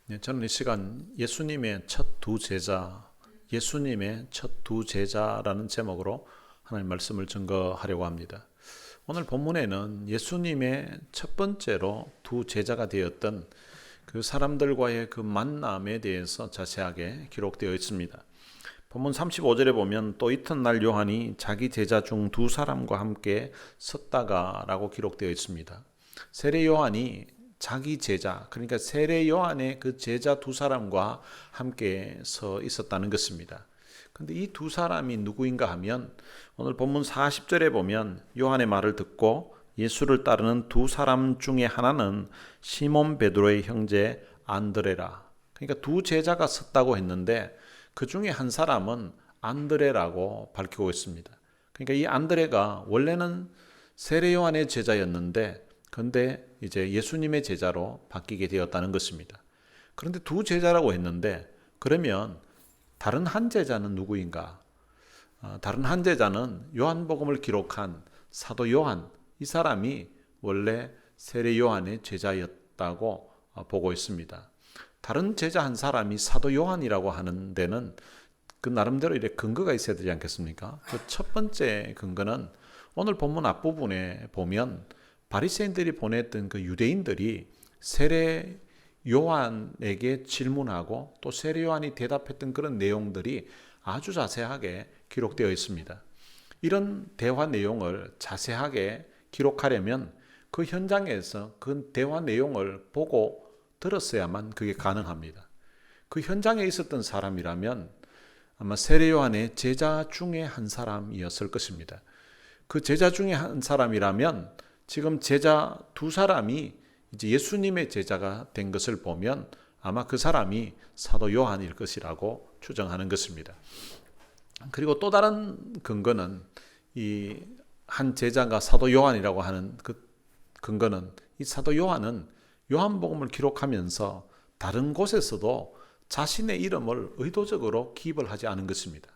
네, 저는 이 시간 예수님의 첫 두 제자라는 제목으로 하나님 말씀을 증거하려고 합니다. 오늘 본문에는 예수님의 첫 번째로 두 제자가 되었던 그 사람들과의 그 만남에 대해서 자세하게 기록되어 있습니다. 본문 35절에 보면 또 이튿날 요한이 자기 제자 중 두 사람과 함께 섰다가라고 기록되어 있습니다. 세례 요한이 자기 제자, 그러니까 세례 요한의 그 제자 두 사람과 함께 서 있었다는 것입니다. 근데 이 두 사람이 누구인가 하면 오늘 본문 40절에 보면 요한의 말을 듣고 예수를 따르는 두 사람 중에 하나는 시몬 베드로의 형제 안드레라. 그러니까 두 제자가 섰다고 했는데 그 중에 한 사람은 안드레라고 밝히고 있습니다. 그러니까 이 안드레가 원래는 세례 요한의 제자였는데 근데 이제 예수님의 제자로 바뀌게 되었다는 것입니다. 그런데 두 제자라고 했는데 그러면 다른 한 제자는 누구인가? 다른 한 제자는 요한복음을 기록한 사도 요한, 이 사람이 원래 세례 요한의 제자였다고 보고 있습니다. 다른 제자 한 사람이 사도 요한이라고 하는 데는 그 나름대로 이렇게 근거가 있어야 되지 않겠습니까? 그 첫 번째 근거는 오늘 본문 앞부분에 보면 바리새인들이 보냈던 그 유대인들이 세례 요한에게 질문하고 또 세례 요한이 대답했던 그런 내용들이 아주 자세하게 기록되어 있습니다. 이런 대화 내용을 자세하게 기록하려면 그 현장에서 그 대화 내용을 보고 들었어야만 그게 가능합니다. 그 현장에 있었던 사람이라면 아마 세례 요한의 제자 중에 한 사람이었을 것입니다. 그 제자 중에 한 사람이라면 지금 제자 두 사람이 이제 예수님의 제자가 된 것을 보면 아마 그 사람이 사도 요한일 것이라고 추정하는 것입니다. 그리고 또 다른 근거는 이 한 제자가 사도 요한이라고 하는 그 근거는 이 사도 요한은 요한복음을 기록하면서 다른 곳에서도 자신의 이름을 의도적으로 기입을 하지 않은 것입니다.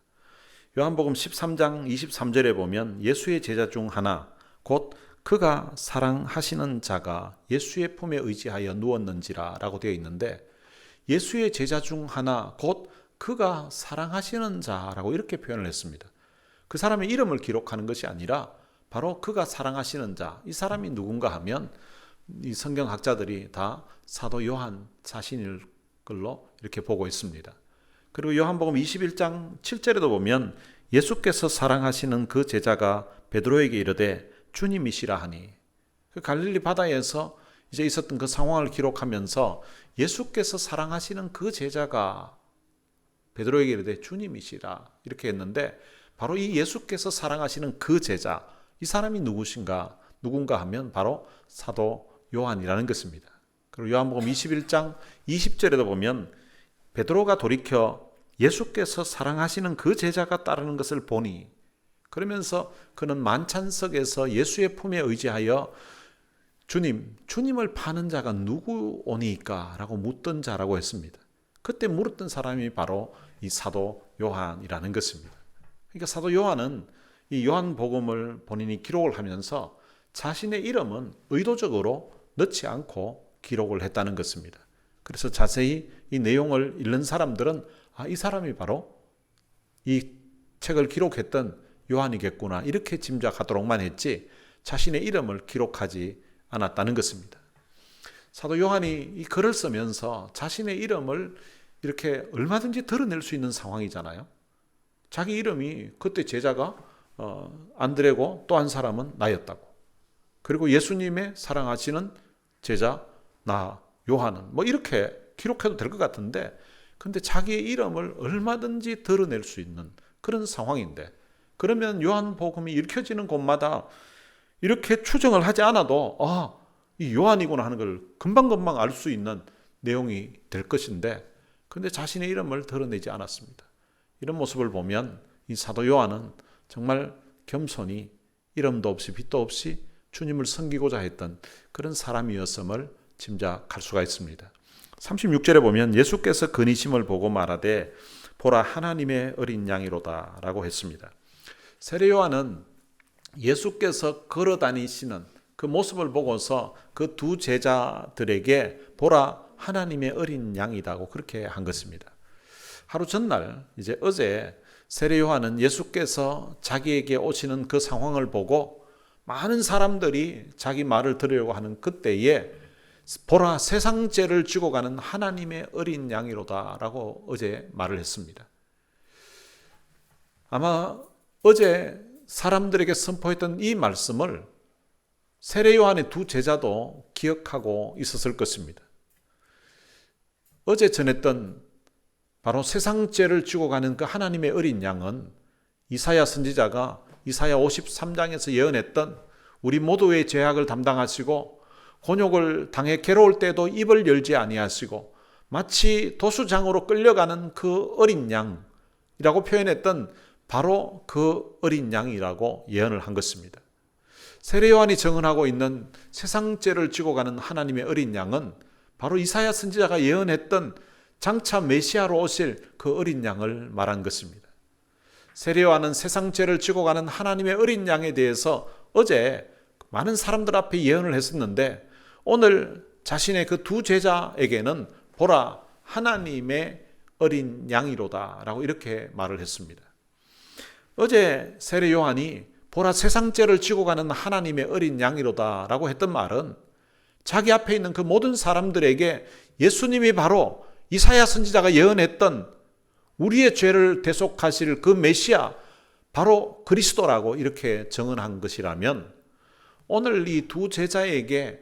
요한복음 13장 23절에 보면 예수의 제자 중 하나 곧 그가 사랑하시는 자가 예수의 품에 의지하여 누웠는지라 라고 되어 있는데 예수의 제자 중 하나 곧 그가 사랑하시는 자라고 이렇게 표현을 했습니다. 그 사람의 이름을 기록하는 것이 아니라 바로 그가 사랑하시는 자, 이 사람이 누군가 하면 이 성경학자들이 다 사도 요한 자신일 걸로 이렇게 보고 있습니다. 그리고 요한복음 21장 7절에도 보면 예수께서 사랑하시는 그 제자가 베드로에게 이르되 주님이시라 하니 그 갈릴리 바다에서 이제 있었던 그 상황을 기록하면서 예수께서 사랑하시는 그 제자가 베드로에게 이르되 주님이시라 이렇게 했는데 바로 이 예수께서 사랑하시는 그 제자, 이 사람이 누군가 하면 바로 사도 요한이라는 것입니다. 그리고 요한복음 21장 20절에도 보면 베드로가 돌이켜 예수께서 사랑하시는 그 제자가 따르는 것을 보니 그러면서 그는 만찬석에서 예수의 품에 의지하여 주님을 파는 자가 누구오니까? 라고 묻던 자라고 했습니다. 그때 물었던 사람이 바로 이 사도 요한이라는 것입니다. 그러니까 사도 요한은 이 요한복음을 본인이 기록을 하면서 자신의 이름은 의도적으로 넣지 않고 기록을 했다는 것입니다. 그래서 자세히 이 내용을 읽는 사람들은 이 사람이 바로 이 책을 기록했던 요한이겠구나 이렇게 짐작하도록만 했지 자신의 이름을 기록하지 않았다는 것입니다. 사도 요한이 이 글을 쓰면서 자신의 이름을 이렇게 얼마든지 드러낼 수 있는 상황이잖아요. 자기 이름이 그때 제자가 안드레고 또 한 사람은 나였다고. 그리고 예수님의 사랑하시는 제자 나 요한은 뭐 이렇게 기록해도 될 것 같은데 근데 자기의 이름을 얼마든지 드러낼 수 있는 그런 상황인데 그러면 요한복음이 읽혀지는 곳마다 이렇게 추정을 하지 않아도 이 요한이구나 하는 걸 금방금방 알 수 있는 내용이 될 것인데 근데 자신의 이름을 드러내지 않았습니다. 이런 모습을 보면 이 사도 요한은 정말 겸손히 이름도 없이 빛도 없이 주님을 섬기고자 했던 그런 사람이었음을 짐작할 수가 있습니다. 36절에 보면 예수께서 근이심을 보고 말하되 보라 하나님의 어린 양이로다 라고 했습니다. 세례 요한은 예수께서 걸어 다니시는 그 모습을 보고서 그 두 제자들에게 보라 하나님의 어린 양이다고 그렇게 한 것입니다. 하루 전날 어제 세례 요한은 예수께서 자기에게 오시는 그 상황을 보고 많은 사람들이 자기 말을 들으려고 하는 그때에 보라 세상 죄를 지고 가는 하나님의 어린 양이로다라고 어제 말을 했습니다. 아마 어제 사람들에게 선포했던 이 말씀을 세례 요한의 두 제자도 기억하고 있었을 것입니다. 어제 전했던 바로 세상 죄를 지고 가는 그 하나님의 어린 양은 이사야 선지자가 이사야 53장에서 예언했던 우리 모두의 죄악을 담당하시고 곤욕을 당해 괴로울 때도 입을 열지 아니하시고 마치 도수장으로 끌려가는 그 어린 양이라고 표현했던 바로 그 어린 양이라고 예언을 한 것입니다. 세례 요한이 증언하고 있는 세상 죄를 지고 가는 하나님의 어린 양은 바로 이사야 선지자가 예언했던 장차 메시아로 오실 그 어린 양을 말한 것입니다. 세례 요한은 세상 죄를 지고 가는 하나님의 어린 양에 대해서 어제 많은 사람들 앞에 예언을 했었는데 오늘 자신의 그 두 제자에게는 보라 하나님의 어린 양이로다 라고 이렇게 말을 했습니다. 어제 세례 요한이 보라 세상 죄를 지고 가는 하나님의 어린 양이로다 라고 했던 말은 자기 앞에 있는 그 모든 사람들에게 예수님이 바로 이사야 선지자가 예언했던 우리의 죄를 대속하실 그 메시아 바로 그리스도라고 이렇게 증언한 것이라면 오늘 이 두 제자에게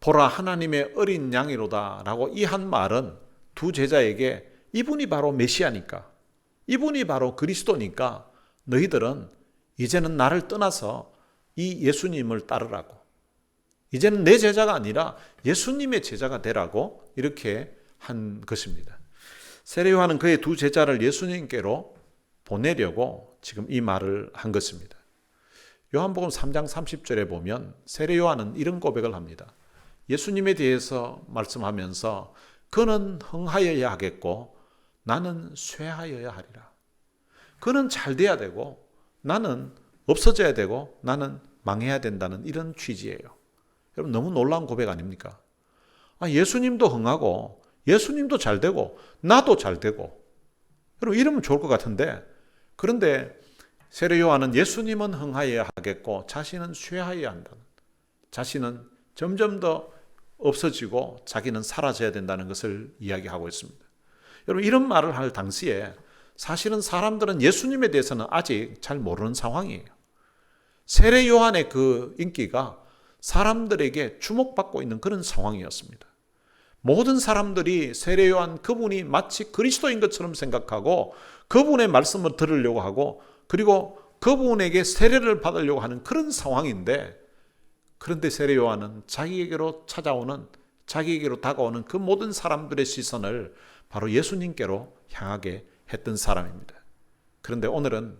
보라 하나님의 어린 양이로다 라고 이 한 말은 두 제자에게 이분이 바로 메시아니까 이분이 바로 그리스도니까 너희들은 이제는 나를 떠나서 이 예수님을 따르라고 이제는 내 제자가 아니라 예수님의 제자가 되라고 이렇게 한 것입니다. 세례 요한은 그의 두 제자를 예수님께로 보내려고 지금 이 말을 한 것입니다. 요한복음 3장 30절에 보면 세례 요한은 이런 고백을 합니다. 예수님에 대해서 말씀하면서 그는 흥하여야 하겠고 나는 쇠하여야 하리라. 그는 잘 돼야 되고 나는 없어져야 되고 나는 망해야 된다는 이런 취지예요. 여러분 너무 놀라운 고백 아닙니까? 예수님도 흥하고 예수님도 잘 되고 나도 잘 되고 여러분 이러면 좋을 것 같은데 그런데 세례 요한은 예수님은 흥하여야 하겠고 자신은 쇠하여야 한다는 자신은 점점 더 없어지고 자기는 사라져야 된다는 것을 이야기하고 있습니다. 여러분 이런 말을 할 당시에 사실은 사람들은 예수님에 대해서는 아직 잘 모르는 상황이에요. 세례 요한의 그 인기가 사람들에게 주목받고 있는 그런 상황이었습니다. 모든 사람들이 세례 요한 그분이 마치 그리스도인 것처럼 생각하고 그분의 말씀을 들으려고 하고 그리고 그분에게 세례를 받으려고 하는 그런 상황인데 그런데 세례 요한은 자기에게로 찾아오는 자기에게로 다가오는 그 모든 사람들의 시선을 바로 예수님께로 향하게 했던 사람입니다. 그런데 오늘은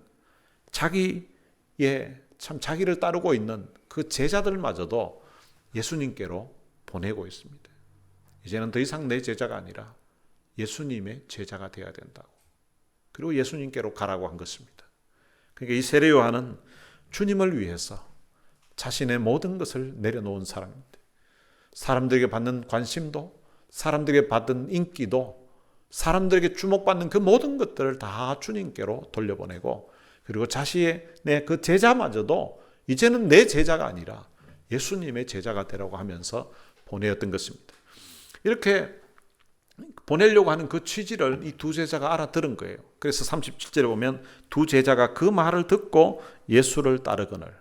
자기의 참 자기를 따르고 있는 그 제자들마저도 예수님께로 보내고 있습니다. 이제는 더 이상 내 제자가 아니라 예수님의 제자가 되어야 된다고. 그리고 예수님께로 가라고 한 것입니다. 그러니까 이 세례 요한은 주님을 위해서 자신의 모든 것을 내려놓은 사람입니다. 사람들에게 받는 관심도, 사람들에게 받은 인기도, 사람들에게 주목받는 그 모든 것들을 다 주님께로 돌려보내고 그리고 자신의 그 제자마저도 이제는 내 제자가 아니라 예수님의 제자가 되라고 하면서 보내었던 것입니다. 이렇게 보내려고 하는 그 취지를 이 두 제자가 알아들은 거예요. 그래서 37절에 보면 두 제자가 그 말을 듣고 예수를 따르거늘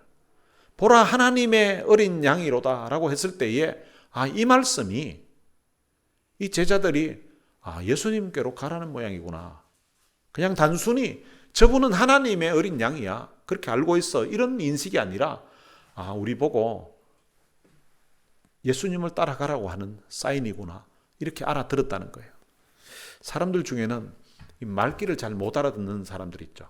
보라 하나님의 어린 양이로다 라고 했을 때에 이 말씀이 이 제자들이 예수님께로 가라는 모양이구나. 그냥 단순히 저분은 하나님의 어린 양이야. 그렇게 알고 있어. 이런 인식이 아니라 우리 보고 예수님을 따라가라고 하는 사인이구나. 이렇게 알아들었다는 거예요. 사람들 중에는 이 말귀를 잘 못 알아듣는 사람들이 있죠.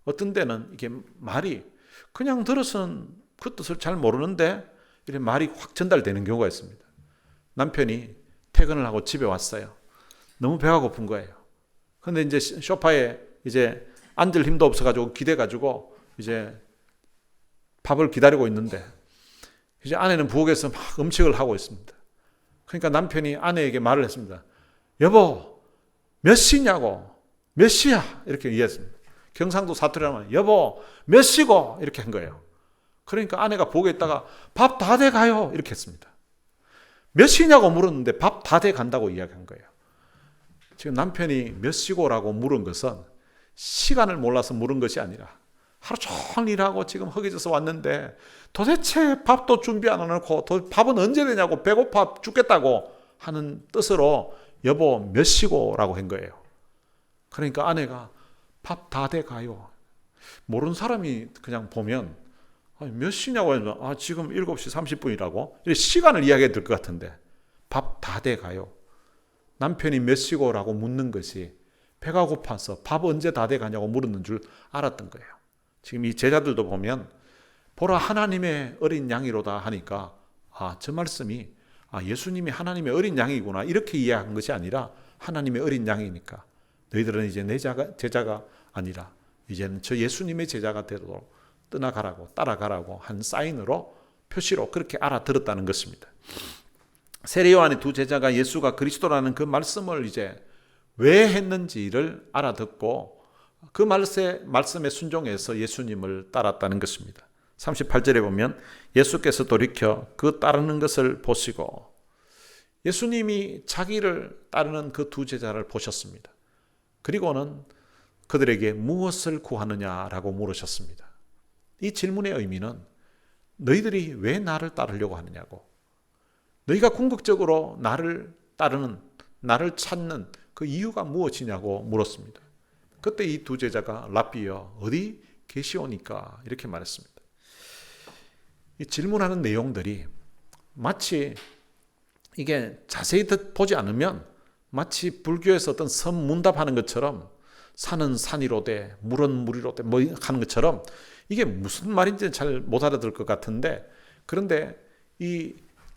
어떤 때는 이게 말이 그냥 들어서는 그 뜻을 잘 모르는데 이렇게 말이 확 전달되는 경우가 있습니다. 남편이 퇴근을 하고 집에 왔어요. 너무 배가 고픈 거예요. 근데 이제 소파에 이제 앉을 힘도 없어가지고 기대가지고 이제 밥을 기다리고 있는데 이제 아내는 부엌에서 막 음식을 하고 있습니다. 그러니까 남편이 아내에게 말을 했습니다. 여보, 몇 시냐고. 몇 시야? 이렇게 이해했습니다. 경상도 사투리라면 여보, 몇 시고? 이렇게 한 거예요. 그러니까 아내가 보고 있다가 밥 다 돼 가요. 이렇게 했습니다. 몇 시냐고 물었는데 밥 다 돼 간다고 이야기한 거예요. 지금 남편이 몇 시고라고 물은 것은 시간을 몰라서 물은 것이 아니라 하루 종일 일하고 지금 허기져서 왔는데 도대체 밥도 준비 안 해놓고 밥은 언제 되냐고 배고파 죽겠다고 하는 뜻으로 여보 몇 시고라고 한 거예요. 그러니까 아내가 밥 다 돼 가요. 모르는 사람이 그냥 보면 몇 시냐고 하면 지금 7시 30분이라고 시간을 이야기해야 될 것 같은데 밥 다 돼 가요. 남편이 몇 시고라고 묻는 것이 배가 고파서 밥 언제 다 돼 가냐고 물었는 줄 알았던 거예요. 지금 이 제자들도 보면 보라 하나님의 어린 양이로다 하니까 저 말씀이 예수님이 하나님의 어린 양이구나 이렇게 이해한 것이 아니라 하나님의 어린 양이니까 너희들은 이제 내 제자가 아니라 이제는 저 예수님의 제자가 되도록 떠나가라고 따라가라고 한 사인으로 표시로 그렇게 알아들었다는 것입니다. 세례 요한의 두 제자가 예수가 그리스도라는 그 말씀을 이제 왜 했는지를 알아듣고 그 말씀에 순종해서 예수님을 따랐다는 것입니다. 38절에 보면 예수께서 돌이켜 그 따르는 것을 보시고 예수님이 자기를 따르는 그 두 제자를 보셨습니다. 그리고는 그들에게 무엇을 구하느냐라고 물으셨습니다. 이 질문의 의미는 너희들이 왜 나를 따르려고 하느냐고, 너희가 궁극적으로 나를 따르는, 나를 찾는 그 이유가 무엇이냐고 물었습니다. 그때 이 두 제자가 랍비여 어디 계시오니까 이렇게 말했습니다. 이 질문하는 내용들이 마치 이게 자세히 보지 않으면 마치 불교에서 어떤 선문답하는 것처럼 산은 산이로되 물은 물이로되 뭐 하는 것처럼 이게 무슨 말인지 잘 못 알아들 것 같은데, 그런데 이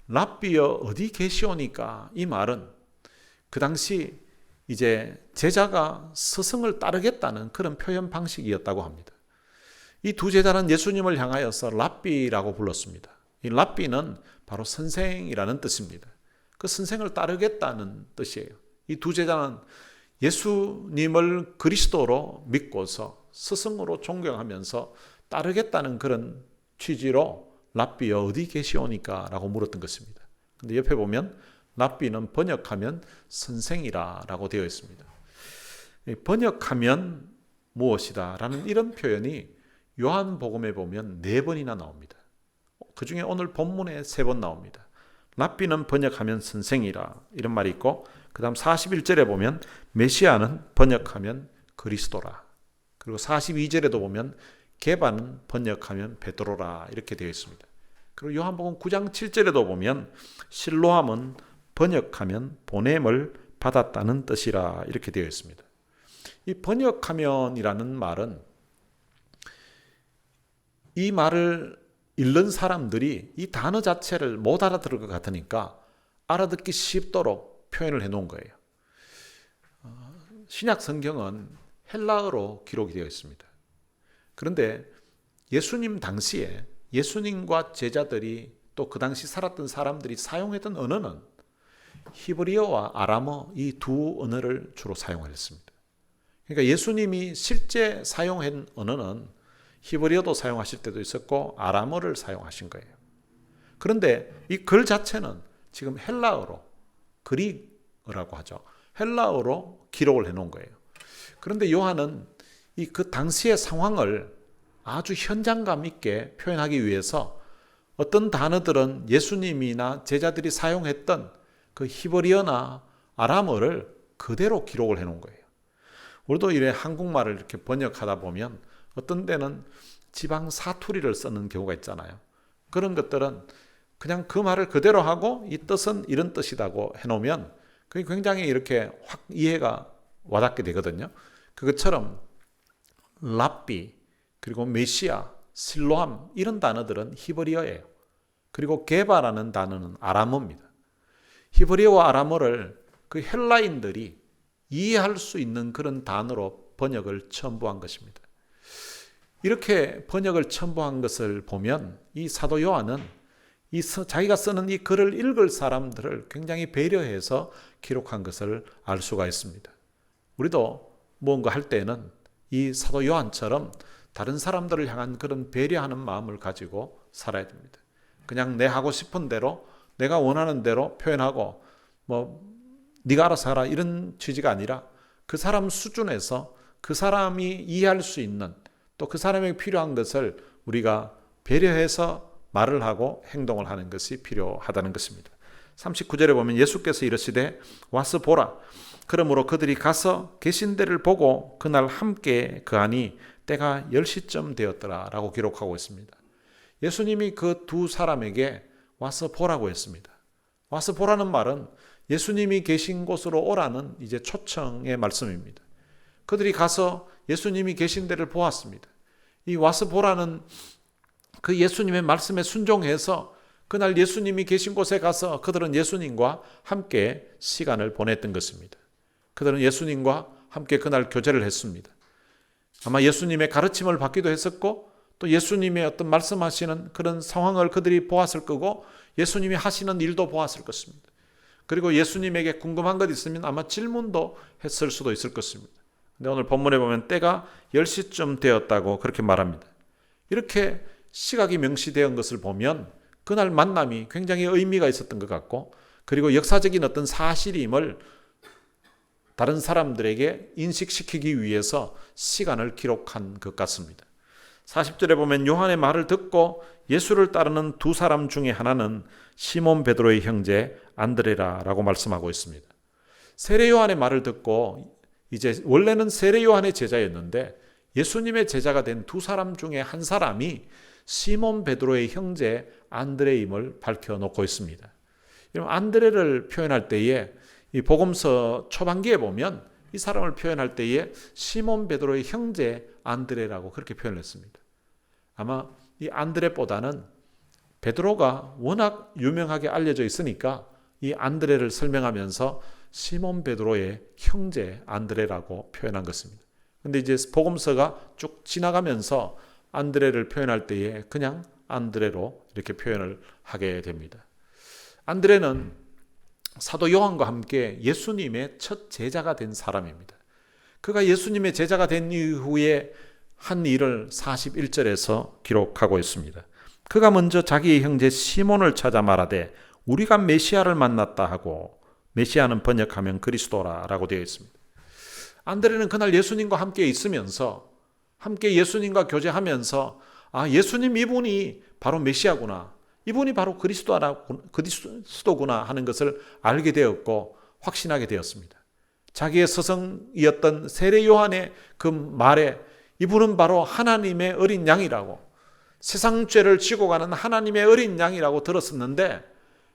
랍비여 어디 계시오니까 이 말은 그 당시 이제 제자가 스승을 따르겠다는 그런 표현 방식이었다고 합니다. 이 두 제자는 예수님을 향하여서 랍비라고 불렀습니다. 이 랍비는 바로 선생이라는 뜻입니다. 그 선생을 따르겠다는 뜻이에요. 이 두 제자는 예수님을 그리스도로 믿고서 스승으로 존경하면서 따르겠다는 그런 취지로 랍비여 어디 계시오니까 라고 물었던 것입니다. 근데 옆에 보면 랍비는 번역하면 선생이라 라고 되어 있습니다. 번역하면 무엇이다 라는 이런 표현이 요한복음에 보면 4번이나 나옵니다. 그 중에 오늘 본문에 3번 나옵니다. 랍비는 번역하면 선생이라 이런 말이 있고, 그 다음 41절에 보면 메시아는 번역하면 그리스도라, 그리고 42절에도 보면 게바는 번역하면 베드로라 이렇게 되어 있습니다. 그리고 요한복음 9장 7절에도 보면 실로암은 번역하면 보냄을 받았다는 뜻이라 이렇게 되어 있습니다. 이 번역하면이라는 말은 이 말을 읽는 사람들이 이 단어 자체를 못 알아들을 것 같으니까 알아듣기 쉽도록 표현을 해놓은 거예요. 신약 성경은 헬라어로 기록이 되어 있습니다. 그런데 예수님 당시에 예수님과 제자들이 또 그 당시 살았던 사람들이 사용했던 언어는 히브리어와 아람어 이 두 언어를 주로 사용했습니다. 그러니까 예수님이 실제 사용한 언어는 히브리어도 사용하실 때도 있었고 아람어를 사용하신 거예요. 그런데 이 글 자체는 지금 헬라어로, 그릭어라고 하죠. 헬라어로 기록을 해놓은 거예요. 그런데 요한은 이 그 당시의 상황을 아주 현장감 있게 표현하기 위해서 어떤 단어들은 예수님이나 제자들이 사용했던 그 히브리어나 아람어를 그대로 기록을 해놓은 거예요. 우리도 이래 한국말을 이렇게 번역하다 보면 어떤 때는 지방 사투리를 쓰는 경우가 있잖아요. 그런 것들은 그냥 그 말을 그대로 하고 이 뜻은 이런 뜻이라고 해놓으면 그게 굉장히 이렇게 확 이해가 와닿게 되거든요. 그것처럼 랍비, 그리고 메시아, 실로암 이런 단어들은 히브리어예요. 그리고 게바라는 단어는 아람어입니다. 히브리어와 아람어를 그 헬라인들이 이해할 수 있는 그런 단어로 번역을 첨부한 것입니다. 이렇게 번역을 첨부한 것을 보면 이 사도 요한은 자기가 쓰는 이 글을 읽을 사람들을 굉장히 배려해서 기록한 것을 알 수가 있습니다. 우리도 무언가 할 때는 이 사도 요한처럼 다른 사람들을 향한 그런 배려하는 마음을 가지고 살아야 됩니다. 그냥 내 하고 싶은 대로 내가 원하는 대로 표현하고 네가 알아서 하라 이런 취지가 아니라 그 사람 수준에서 그 사람이 이해할 수 있는 또 그 사람에게 필요한 것을 우리가 배려해서 말을 하고 행동을 하는 것이 필요하다는 것입니다. 39절에 보면 예수께서 이르시되 와서 보라. 그러므로 그들이 가서 계신 데를 보고 그날 함께 거하니 때가 10시쯤 되었더라 라고 기록하고 있습니다. 예수님이 그 두 사람에게 와서 보라고 했습니다. 와서 보라는 말은 예수님이 계신 곳으로 오라는 이제 초청의 말씀입니다. 그들이 가서 예수님이 계신 데를 보았습니다. 이 와서 보라는 그 예수님의 말씀에 순종해서 그날 예수님이 계신 곳에 가서 그들은 예수님과 함께 시간을 보냈던 것입니다. 그들은 예수님과 함께 그날 교제를 했습니다. 아마 예수님의 가르침을 받기도 했었고 또 예수님의 어떤 말씀하시는 그런 상황을 그들이 보았을 거고 예수님이 하시는 일도 보았을 것입니다. 그리고 예수님에게 궁금한 것 있으면 아마 질문도 했을 수도 있을 것입니다. 근데 오늘 본문에 보면 때가 10시쯤 되었다고 그렇게 말합니다. 이렇게 시각이 명시되어 것을 보면 그날 만남이 굉장히 의미가 있었던 것 같고 그리고 역사적인 어떤 사실임을 다른 사람들에게 인식시키기 위해서 시간을 기록한 것 같습니다. 40절에 보면 요한의 말을 듣고 예수를 따르는 두 사람 중에 하나는 시몬 베드로의 형제 안드레라라고 말씀하고 있습니다. 세례 요한의 말을 듣고 이제 원래는 세례 요한의 제자였는데 예수님의 제자가 된 두 사람 중에 한 사람이 시몬 베드로의 형제 안드레임을 밝혀놓고 있습니다. 안드레를 표현할 때에 이 복음서 초반기에 보면 이 사람을 표현할 때에 시몬 베드로의 형제 안드레라고 그렇게 표현했습니다. 아마 이 안드레보다는 베드로가 워낙 유명하게 알려져 있으니까 이 안드레를 설명하면서 시몬 베드로의 형제 안드레라고 표현한 것입니다. 근데 이제 복음서가 쭉 지나가면서 안드레를 표현할 때에 그냥 안드레로 이렇게 표현을 하게 됩니다. 안드레는 사도 요한과 함께 예수님의 첫 제자가 된 사람입니다. 그가 예수님의 제자가 된 이후에 한 일을 41절에서 기록하고 있습니다. 그가 먼저 자기의 형제 시몬을 찾아 말하되 우리가 메시아를 만났다 하고 메시아는 번역하면 그리스도라라고 되어 있습니다. 안드레는 그날 예수님과 함께 있으면서 함께 예수님과 교제하면서 예수님 이분이 바로 메시아구나. 이분이 바로 그리스도구나 하는 것을 알게 되었고 확신하게 되었습니다. 자기의 스승이었던 세례 요한의 그 말에 이분은 바로 하나님의 어린 양이라고 세상 죄를 지고 가는 하나님의 어린 양이라고 들었었는데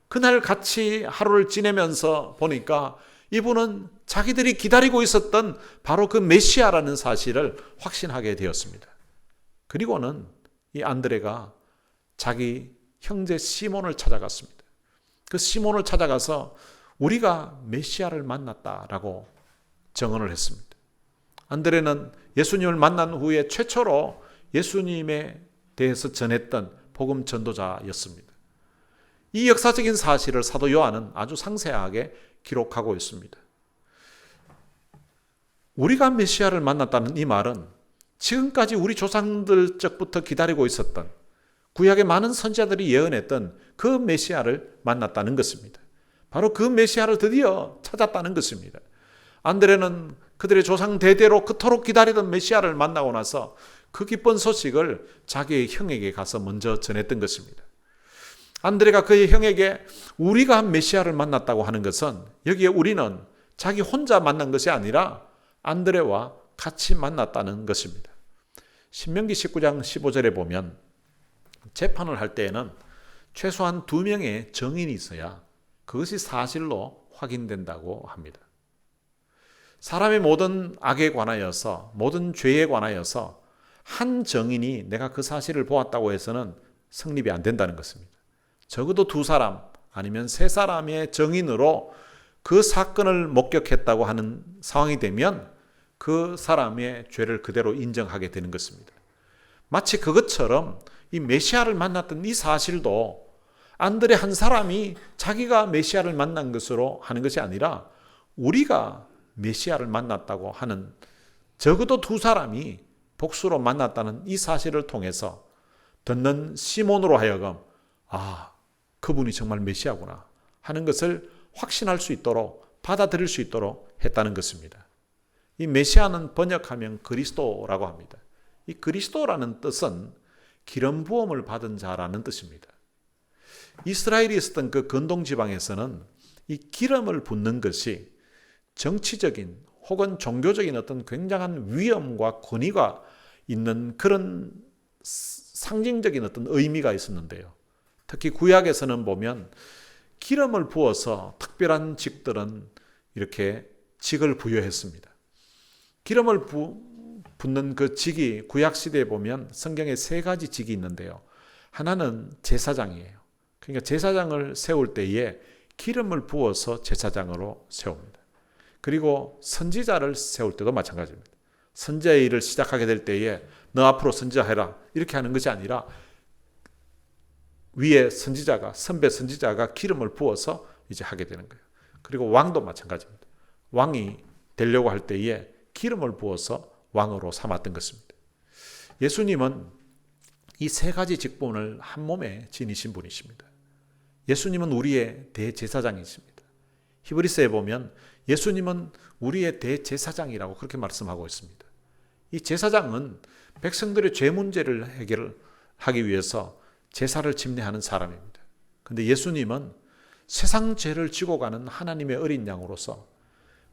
그날 같이 하루를 지내면서 보니까 이분은 자기들이 기다리고 있었던 바로 그 메시아라는 사실을 확신하게 되었습니다. 그리고는 이 안드레가 자기 형제 시몬을 찾아갔습니다. 그 시몬을 찾아가서 우리가 메시아를 만났다라고 증언을 했습니다. 안드레는 예수님을 만난 후에 최초로 예수님에 대해서 전했던 복음 전도자였습니다. 이 역사적인 사실을 사도 요한은 아주 상세하게 기록하고 있습니다. 우리가 메시아를 만났다는 이 말은 지금까지 우리 조상들 적부터 기다리고 있었던 구약의 많은 선지자들이 예언했던 그 메시아를 만났다는 것입니다. 바로 그 메시아를 드디어 찾았다는 것입니다. 안드레는 그들의 조상 대대로 그토록 기다리던 메시아를 만나고 나서 그 기쁜 소식을 자기의 형에게 가서 먼저 전했던 것입니다. 안드레가 그의 형에게 우리가 메시아를 만났다고 하는 것은 여기에 우리는 자기 혼자 만난 것이 아니라 안드레와 같이 만났다는 것입니다. 신명기 19장 15절에 보면 재판을 할 때에는 최소한 2명의 증인이 있어야 그것이 사실로 확인된다고 합니다. 사람의 모든 악에 관하여서 모든 죄에 관하여서 한 증인이 내가 그 사실을 보았다고 해서는 성립이 안 된다는 것입니다. 적어도 2사람 아니면 3사람의 증인으로 그 사건을 목격했다고 하는 상황이 되면 그 사람의 죄를 그대로 인정하게 되는 것입니다. 마치 그것처럼 이 메시아를 만났던 이 사실도 안드레 한 사람이 자기가 메시아를 만난 것으로 하는 것이 아니라 우리가 메시아를 만났다고 하는 적어도 두 사람이 복수로 만났다는 이 사실을 통해서 듣는 시몬으로 하여금 그분이 정말 메시아구나 하는 것을 확신할 수 있도록 받아들일 수 있도록 했다는 것입니다. 이 메시아는 번역하면 그리스도라고 합니다. 이 그리스도라는 뜻은 기름 부음을 받은 자라는 뜻입니다. 이스라엘이 있었던 그 근동 지방에서는 이 기름을 붓는 것이 정치적인 혹은 종교적인 어떤 굉장한 위엄과 권위가 있는 그런 상징적인 어떤 의미가 있었는데요. 특히 구약에서는 보면 기름을 부어서 특별한 직들은 이렇게 직을 부여했습니다. 기름을 붓는 그 직이 구약시대에 보면 성경에 세 가지 직이 있는데요. 하나는 제사장이에요. 그러니까 제사장을 세울 때에 기름을 부어서 제사장으로 세웁니다. 그리고 선지자를 세울 때도 마찬가지입니다. 선지자의 일을 시작하게 될 때에 너 앞으로 선지자해라 이렇게 하는 것이 아니라 위에 선지자가 선배 선지자가 기름을 부어서 이제 하게 되는 거예요. 그리고 왕도 마찬가지입니다. 왕이 되려고 할 때에 기름을 부어서 왕으로 삼았던 것입니다. 예수님은 이 세 가지 직분을 한 몸에 지니신 분이십니다. 예수님은 우리의 대제사장이십니다. 히브리서에 보면 예수님은 우리의 대제사장이라고 그렇게 말씀하고 있습니다. 이 제사장은 백성들의 죄 문제를 해결하기 위해서 제사를 집례하는 사람입니다. 그런데 예수님은 세상 죄를 지고 가는 하나님의 어린 양으로서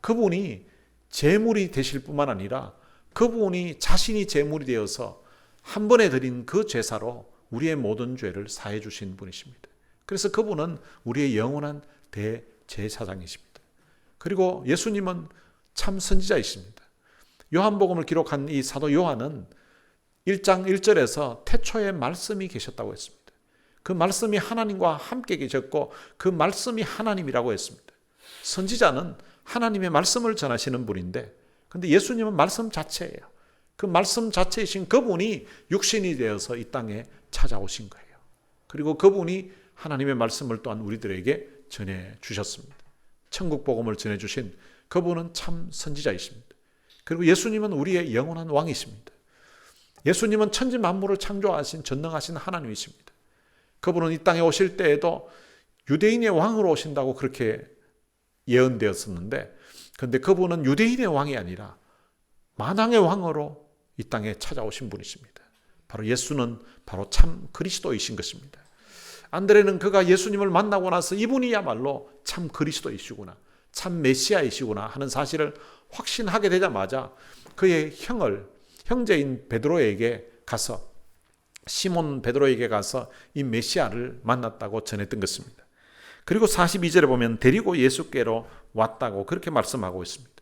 그분이 제물이 되실 뿐만 아니라 그분이 자신이 제물이 되어서 한 번에 드린 그 제사로 우리의 모든 죄를 사해 주신 분이십니다. 그래서 그분은 우리의 영원한 대제사장이십니다. 그리고 예수님은 참 선지자이십니다. 요한복음을 기록한 이 사도 요한은 1장 1절에서 태초에 말씀이 계셨다고 했습니다. 그 말씀이 하나님과 함께 계셨고 그 말씀이 하나님이라고 했습니다. 선지자는 하나님의 말씀을 전하시는 분인데 근데 예수님은 말씀 자체예요. 그 말씀 자체이신 그분이 육신이 되어서 이 땅에 찾아오신 거예요. 그리고 그분이 하나님의 말씀을 또한 우리들에게 전해 주셨습니다. 천국 복음을 전해 주신 그분은 참 선지자이십니다. 그리고 예수님은 우리의 영원한 왕이십니다. 예수님은 천지 만물을 창조하신 전능하신 하나님이십니다. 그분은 이 땅에 오실 때에도 유대인의 왕으로 오신다고 그렇게 예언되었었는데 그런데 그분은 유대인의 왕이 아니라 만왕의 왕으로 이 땅에 찾아오신 분이십니다. 바로 예수는 바로 참 그리스도이신 것입니다. 안드레는 그가 예수님을 만나고 나서 이분이야말로 참 그리스도이시구나, 참 메시아이시구나 하는 사실을 확신하게 되자마자 그의 형제인 베드로에게 가서 시몬 베드로에게 가서 이 메시아를 만났다고 전했던 것입니다. 그리고 42절에 보면 데리고 예수께로 왔다고 그렇게 말씀하고 있습니다.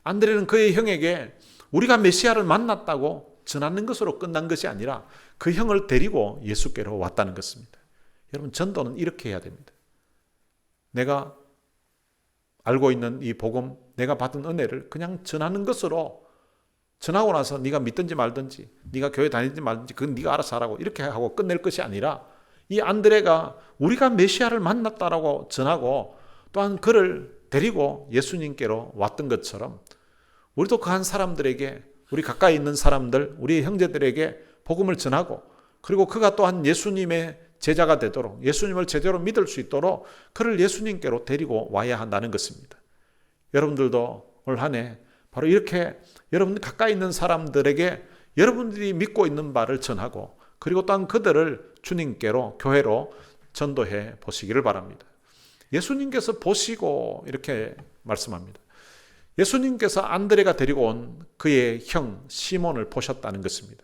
안드레는 그의 형에게 우리가 메시아를 만났다고 전하는 것으로 끝난 것이 아니라 그 형을 데리고 예수께로 왔다는 것입니다. 여러분, 전도는 이렇게 해야 됩니다. 내가 알고 있는 이 복음, 내가 받은 은혜를 그냥 전하는 것으로 전하고 나서 네가 믿든지 말든지 네가 교회 다니든지 말든지 그건 네가 알아서 하라고 이렇게 하고 끝낼 것이 아니라 이 안드레가 우리가 메시아를 만났다라고 전하고 또한 그를 데리고 예수님께로 왔던 것처럼 우리도 그 한 사람들에게 우리 가까이 있는 사람들, 우리 형제들에게 복음을 전하고 그리고 그가 또한 예수님의 제자가 되도록 예수님을 제대로 믿을 수 있도록 그를 예수님께로 데리고 와야 한다는 것입니다. 여러분들도 올 한 해 바로 이렇게 여러분 가까이 있는 사람들에게 여러분들이 믿고 있는 바를 전하고 그리고 또한 그들을 주님께로 교회로 전도해 보시기를 바랍니다. 예수님께서 보시고 이렇게 말씀합니다. 예수님께서 안드레가 데리고 온 그의 형 시몬을 보셨다는 것입니다.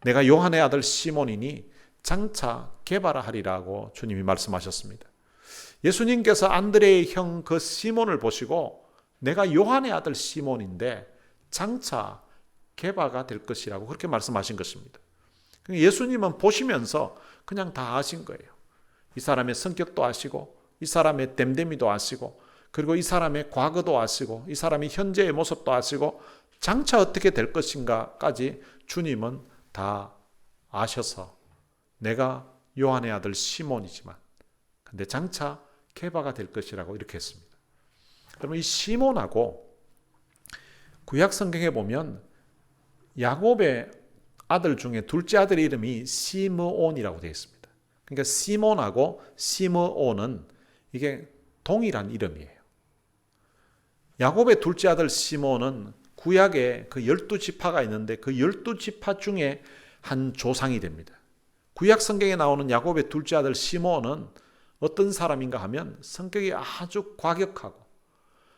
내가 요한의 아들 시몬이니 장차 개바라하리라고 주님이 말씀하셨습니다. 예수님께서 안드레의 형 그 시몬을 보시고 내가 요한의 아들 시몬인데 장차 개바가 될 것이라고 그렇게 말씀하신 것입니다. 예수님은 보시면서 그냥 다 아신 거예요. 이 사람의 성격도 아시고 이 사람의 됨됨이도 아시고 그리고 이 사람의 과거도 아시고 이 사람이 현재의 모습도 아시고 장차 어떻게 될 것인가까지 주님은 다 아셔서 내가 요한의 아들 시몬이지만 근데 장차 게바가 될 것이라고 이렇게 했습니다. 그러면 이 시몬하고 구약 성경에 보면 야곱의 아들 중에 둘째 아들 이름이 시므온이라고 되어 있습니다. 그러니까 시몬하고 시므온은 이게 동일한 이름이에요. 야곱의 둘째 아들 시몬은 구약에 그 12지파가 있는데 그 12지파 중에 한 조상이 됩니다. 구약 성경에 나오는 야곱의 둘째 아들 시몬은 어떤 사람인가 하면 성격이 아주 과격하고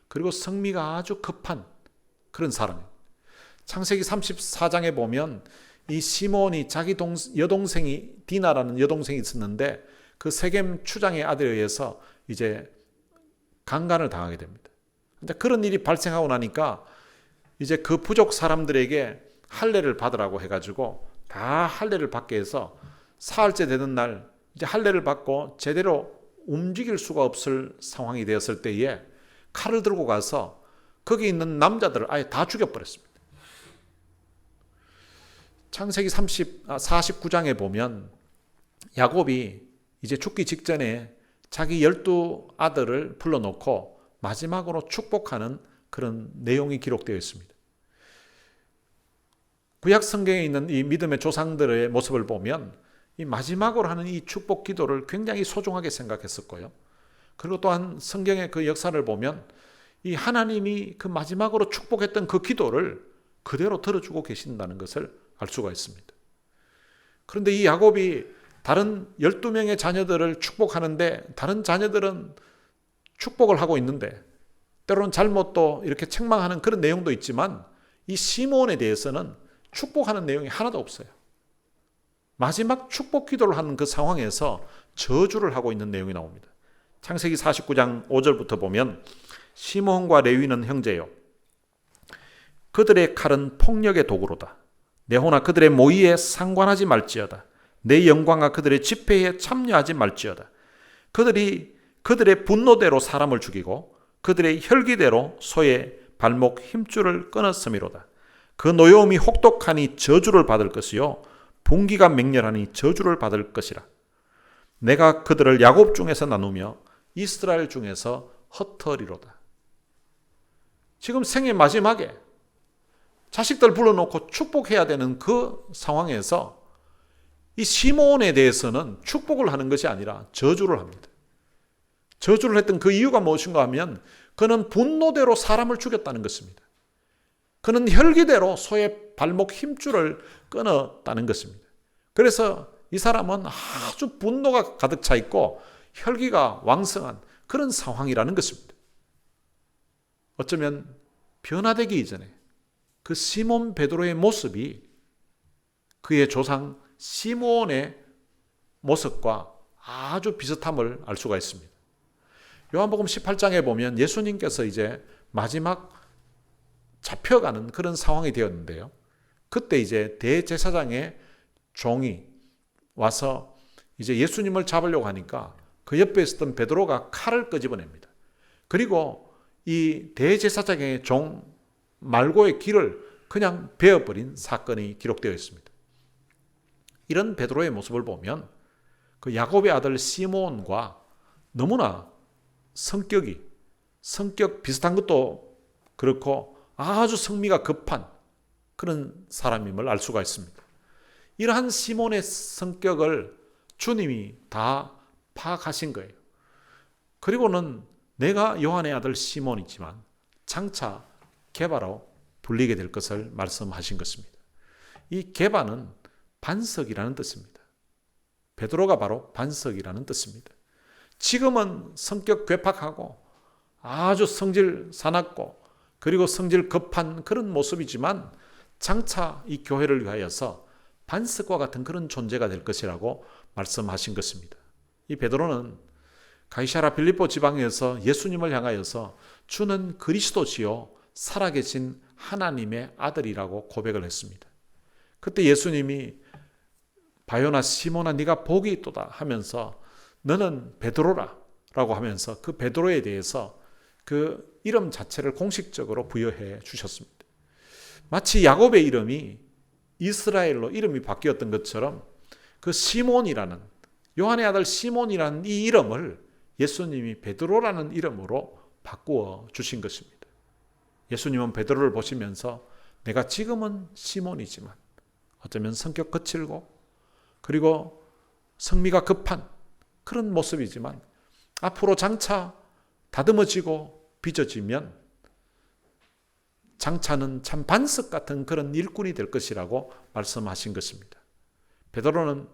그리고 성미가 아주 급한 그런 사람이에요. 창세기 34장에 보면 이 시몬이 자기 여동생이 디나라는 여동생이 있었는데 그 세겜 추장의 아들에 의해서 이제 강간을 당하게 됩니다. 근데 그런 일이 발생하고 나니까 이제 그 부족 사람들에게 할례를 받으라고 해가지고 다 할례를 받게 해서 사흘째 되는 날 이제 할례를 받고 제대로 움직일 수가 없을 상황이 되었을 때에 칼을 들고 가서 거기 있는 남자들을 아예 다 죽여버렸습니다. 창세기 49장에 보면 야곱이 이제 죽기 직전에 자기 12아들을 불러놓고 마지막으로 축복하는 그런 내용이 기록되어 있습니다. 구약 성경에 있는 이 믿음의 조상들의 모습을 보면 이 마지막으로 하는 이 축복 기도를 굉장히 소중하게 생각했을 거예요. 그리고 또한 성경의 그 역사를 보면 이 하나님이 그 마지막으로 축복했던 그 기도를 그대로 들어주고 계신다는 것을 알 수가 있습니다. 그런데 이 야곱이 다른 12명의 자녀들을 축복하는데 다른 자녀들은 축복을 하고 있는데 때로는 잘못도 이렇게 책망하는 그런 내용도 있지만 이 시몬에 대해서는 축복하는 내용이 하나도 없어요. 마지막 축복 기도를 하는 그 상황에서 저주를 하고 있는 내용이 나옵니다. 창세기 49장 5절부터 보면 시몬과 레위는 형제요 그들의 칼은 폭력의 도구로다. 내 호나 그들의 모의에 상관하지 말지어다. 내 영광과 그들의 집회에 참여하지 말지어다. 그들이 그들의 분노대로 사람을 죽이고 그들의 혈기대로 소의 발목 힘줄을 끊었음이로다. 그 노여움이 혹독하니 저주를 받을 것이요 분기가 맹렬하니 저주를 받을 것이라. 내가 그들을 야곱 중에서 나누며 이스라엘 중에서 흩으리로다. 지금 생의 마지막에 자식들 불러놓고 축복해야 되는 그 상황에서 이 시몬에 대해서는 축복을 하는 것이 아니라 저주를 합니다. 저주를 했던 그 이유가 무엇인가 하면 그는 분노대로 사람을 죽였다는 것입니다. 그는 혈기대로 소의 발목 힘줄을 끊었다는 것입니다. 그래서 이 사람은 아주 분노가 가득 차 있고 혈기가 왕성한 그런 상황이라는 것입니다. 어쩌면 변화되기 이전에 그 시몬 베드로의 모습이 그의 조상 시몬의 모습과 아주 비슷함을 알 수가 있습니다. 요한복음 18장에 보면 예수님께서 이제 마지막 잡혀가는 그런 상황이 되었는데요. 그때 이제 대제사장의 종이 와서 이제 예수님을 잡으려고 하니까 그 옆에 있었던 베드로가 칼을 끄집어냅니다. 그리고 이 대제사장의 종 말고의 길을 그냥 베어버린 사건이 기록되어 있습니다. 이런 베드로의 모습을 보면 그 야곱의 아들 시몬과 너무나 성격 비슷한 것도 그렇고 아주 성미가 급한 그런 사람임을 알 수가 있습니다. 이러한 시몬의 성격을 주님이 다 파악하신 거예요. 그리고는 내가 요한의 아들 시몬이지만 장차 게바로 불리게 될 것을 말씀하신 것입니다. 이 게바는 반석이라는 뜻입니다. 베드로가 바로 반석이라는 뜻입니다. 지금은 성격 괴팍하고 아주 성질 사납고 그리고 성질 급한 그런 모습이지만 장차 이 교회를 위하여서 반석과 같은 그런 존재가 될 것이라고 말씀하신 것입니다. 이 베드로는 가이사랴 빌립보 지방에서 예수님을 향하여서 주는 그리스도시요 살아계신 하나님의 아들이라고 고백을 했습니다. 그때 예수님이 바요나 시몬아 네가 복이 있도다 하면서 너는 베드로라 라고 하면서 그 베드로에 대해서 그 이름 자체를 공식적으로 부여해 주셨습니다. 마치 야곱의 이름이 이스라엘로 이름이 바뀌었던 것처럼 그 시몬이라는 요한의 아들 시몬이라는 이 이름을 예수님이 베드로라는 이름으로 바꾸어 주신 것입니다. 예수님은 베드로를 보시면서 내가 지금은 시몬이지만 어쩌면 성격 거칠고 그리고 성미가 급한 그런 모습이지만 앞으로 장차 다듬어지고 빚어지면 장차는 참 반석 같은 그런 일꾼이 될 것이라고 말씀하신 것입니다. 베드로는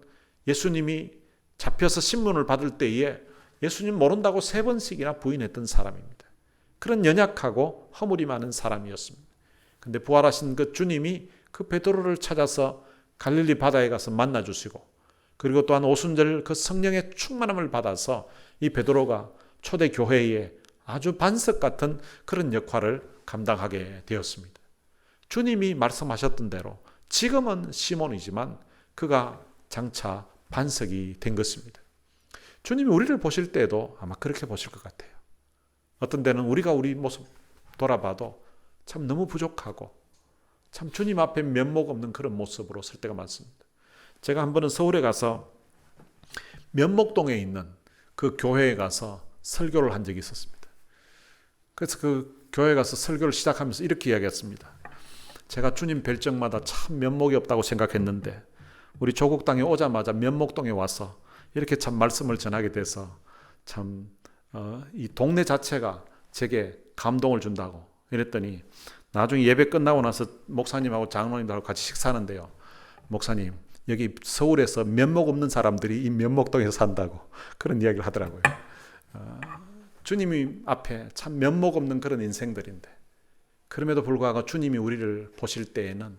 예수님이 잡혀서 신문을 받을 때에 예수님 모른다고 3번씩이나 부인했던 사람입니다. 그런 연약하고 허물이 많은 사람이었습니다. 그런데 부활하신 그 주님이 그 베드로를 찾아서 갈릴리 바다에 가서 만나주시고 그리고 또한 오순절 그 성령의 충만함을 받아서 이 베드로가 초대 교회에 아주 반석 같은 그런 역할을 감당하게 되었습니다. 주님이 말씀하셨던 대로 지금은 시몬이지만 그가 장차 반석이 된 것입니다. 주님이 우리를 보실 때도 아마 그렇게 보실 것 같아요. 어떤 때는 우리가 우리 모습 돌아봐도 참 너무 부족하고 참 주님 앞에 면목 없는 그런 모습으로 설 때가 많습니다. 제가 한 번은 서울에 가서 면목동에 있는 그 교회에 가서 설교를 한 적이 있었습니다. 그래서 그 교회에 가서 설교를 시작하면서 이렇게 이야기했습니다. 제가 주님 뵐 적마다 참 면목이 없다고 생각했는데 우리 조국 땅에 오자마자 면목동에 와서 이렇게 참 말씀을 전하게 돼서 참 이 동네 자체가 제게 감동을 준다고 이랬더니 나중에 예배 끝나고 나서 목사님하고 장로님들하고 같이 식사하는데요. 목사님, 여기 서울에서 면목 없는 사람들이 이 면목동에서 산다고 그런 이야기를 하더라고요. 주님이 앞에 참 면목 없는 그런 인생들인데 그럼에도 불구하고 주님이 우리를 보실 때에는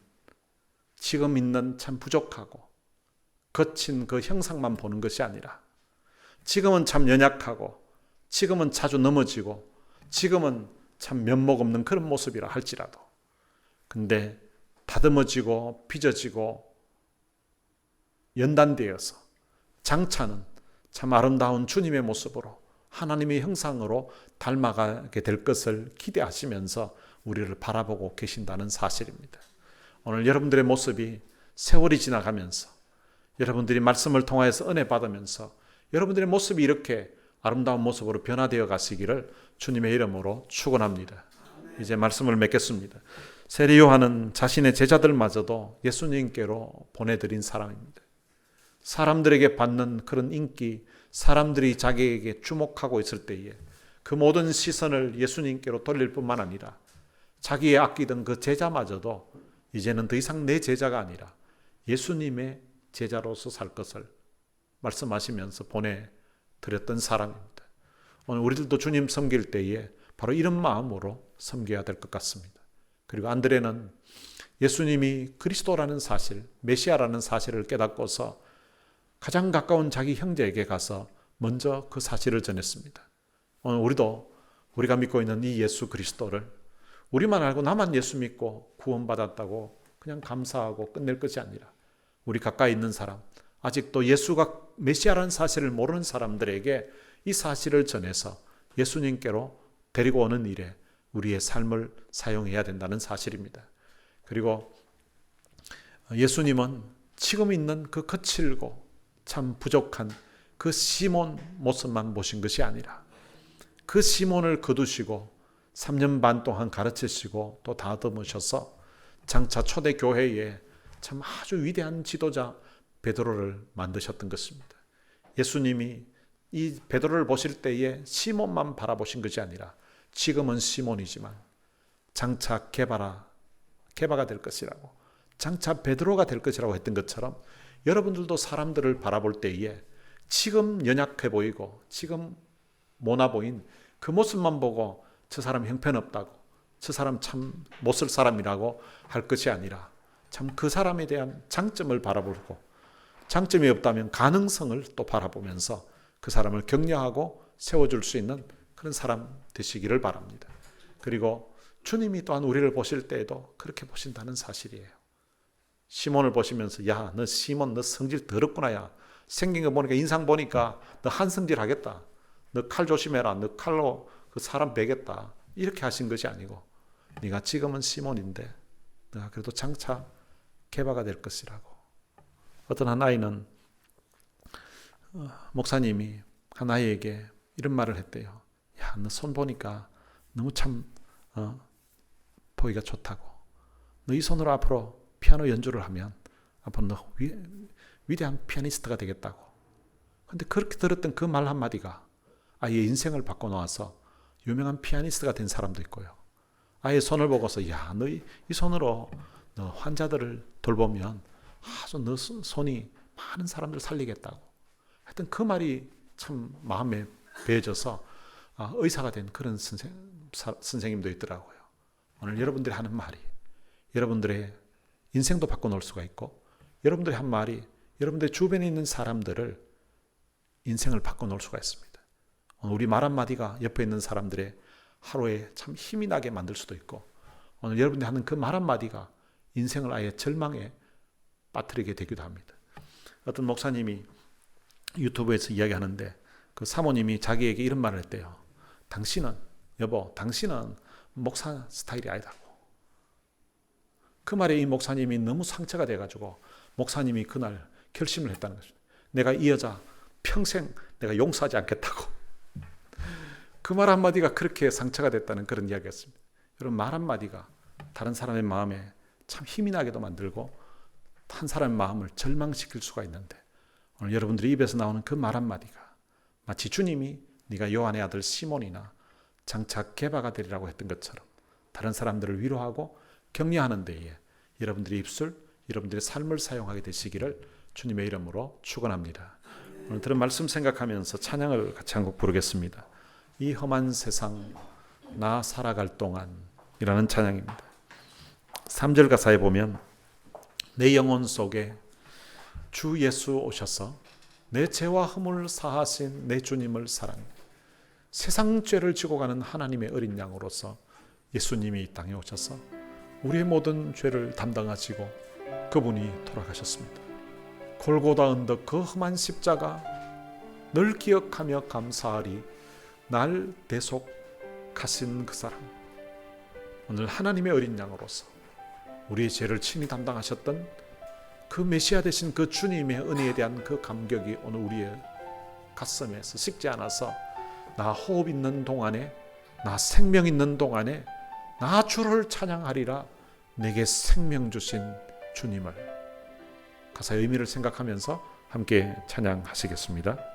지금 있는 참 부족하고 거친 그 형상만 보는 것이 아니라 지금은 참 연약하고 지금은 자주 넘어지고 지금은 참 면목 없는 그런 모습이라 할지라도 근데 다듬어지고 빚어지고 연단되어서 장차는 참 아름다운 주님의 모습으로 하나님의 형상으로 닮아가게 될 것을 기대하시면서 우리를 바라보고 계신다는 사실입니다. 오늘 여러분들의 모습이 세월이 지나가면서 여러분들이 말씀을 통하여서 은혜 받으면서 여러분들의 모습이 이렇게 아름다운 모습으로 변화되어 가시기를 주님의 이름으로 축원합니다. 이제 말씀을 맺겠습니다. 세례 요한은 자신의 제자들마저도 예수님께로 보내드린 사람입니다. 사람들에게 받는 그런 인기, 사람들이 자기에게 주목하고 있을 때에 그 모든 시선을 예수님께로 돌릴 뿐만 아니라 자기의 아끼던 그 제자마저도 이제는 더 이상 내 제자가 아니라 예수님의 제자로서 살 것을 말씀하시면서 보내드렸던 사람입니다. 오늘 우리들도 주님 섬길 때에 바로 이런 마음으로 섬겨야 될 것 같습니다. 그리고 안드레는 예수님이 그리스도라는 사실, 메시아라는 사실을 깨닫고서 가장 가까운 자기 형제에게 가서 먼저 그 사실을 전했습니다. 오늘 우리도 우리가 믿고 있는 이 예수 그리스도를 우리만 알고 나만 예수 믿고 구원받았다고 그냥 감사하고 끝낼 것이 아니라 우리 가까이 있는 사람, 아직도 예수가 메시아라는 사실을 모르는 사람들에게 이 사실을 전해서 예수님께로 데리고 오는 일에 우리의 삶을 사용해야 된다는 사실입니다. 그리고 예수님은 지금 있는 그 거칠고 참 부족한 그 시몬 모습만 보신 것이 아니라 그 시몬을 거두시고 3년 반 동안 가르치시고 또 다듬으셔서 장차 초대 교회에 참 아주 위대한 지도자 베드로를 만드셨던 것입니다. 예수님이 이 베드로를 보실 때에 시몬만 바라보신 것이 아니라 지금은 시몬이지만 장차 게바가 될 것이라고 장차 베드로가 될 것이라고 했던 것처럼 여러분들도 사람들을 바라볼 때에 지금 연약해 보이고 지금 모나 보인 그 모습만 보고 저 사람 형편없다고 저 사람 참 못쓸 사람이라고 할 것이 아니라 참 그 사람에 대한 장점을 바라보고 장점이 없다면 가능성을 또 바라보면서 그 사람을 격려하고 세워줄 수 있는 그런 사람 되시기를 바랍니다. 그리고 주님이 또한 우리를 보실 때에도 그렇게 보신다는 사실이에요. 시몬을 보시면서 야, 너 시몬 너 성질 더럽구나. 야, 생긴 거 보니까 인상 보니까 너 한성질 하겠다. 너 칼 조심해라. 너 칼로 그 사람 베겠다. 이렇게 하신 것이 아니고 네가 지금은 시몬인데 내가 그래도 장차 게바가 될 것이라고. 어떤 한 아이는 목사님이 한 아이에게 이런 말을 했대요. 야, 너 손 보니까 너무 참 보기가 좋다고. 너 이 손으로 앞으로 피아노 연주를 하면 앞으로 너 위대한 피아니스트가 되겠다고. 근데 그렇게 들었던 그 말 한마디가 아이의 인생을 바꿔놓아서 유명한 피아니스트가 된 사람도 있고요. 아이의 손을 보고서 야, 너 이 손으로 너 환자들을 돌보면 아주 너 손이 많은 사람들 살리겠다고. 하여튼 그 말이 참 마음에 배어져서 의사가 된 그런 선생님도 있더라고요. 오늘 여러분들이 하는 말이 여러분들의 인생도 바꿔놓을 수가 있고, 여러분들이 한 말이 여러분들의 주변에 있는 사람들을 인생을 바꿔놓을 수가 있습니다. 오늘 우리 말 한마디가 옆에 있는 사람들의 하루에 참 힘이 나게 만들 수도 있고, 오늘 여러분들이 하는 그 말 한마디가 인생을 아예 절망에 빠뜨리게 되기도 합니다. 어떤 목사님이 유튜브에서 이야기하는데 그 사모님이 자기에게 이런 말을 했대요. 당신은 목사 스타일이 아니다고. 그 말에 이 목사님이 너무 상처가 돼가지고 목사님이 그날 결심을 했다는 것입니다. 내가 이 여자 평생 내가 용서하지 않겠다고. 그 말 한마디가 그렇게 상처가 됐다는 그런 이야기였습니다. 여러분, 말 한마디가 다른 사람의 마음에 참 힘이 나게도 만들고 한 사람의 마음을 절망시킬 수가 있는데, 오늘 여러분들의 입에서 나오는 그 말 한마디가 마치 주님이 네가 요한의 아들 시몬이나 장차 게바가 되리라고 했던 것처럼 다른 사람들을 위로하고 격려하는 데에 여러분들의 입술, 여러분들의 삶을 사용하게 되시기를 주님의 이름으로 축원합니다. 오늘 들은 말씀 생각하면서 찬양을 같이 한 곡 부르겠습니다. 이 험한 세상 나 살아갈 동안 이라는 찬양입니다. 3절 가사에 보면 내 영혼 속에 주 예수 오셔서 내 죄와 흠을 사하신 내 주님을 사랑해. 세상 죄를 지고 가는 하나님의 어린 양으로서 예수님이 이 땅에 오셔서 우리의 모든 죄를 담당하시고 그분이 돌아가셨습니다. 골고다 언덕 그 험한 십자가 늘 기억하며 감사하리. 날 대속하신 그 사람, 오늘 하나님의 어린 양으로서 우리의 죄를 친히 담당하셨던 그 메시아 되신 그 주님의 은혜에 대한 그 감격이 오늘 우리의 가슴에서 식지 않아서 나 호흡 있는 동안에, 나 생명 있는 동안에 나 주를 찬양하리라. 내게 생명 주신 주님을. 가사의 의미를 생각하면서 함께 찬양하시겠습니다.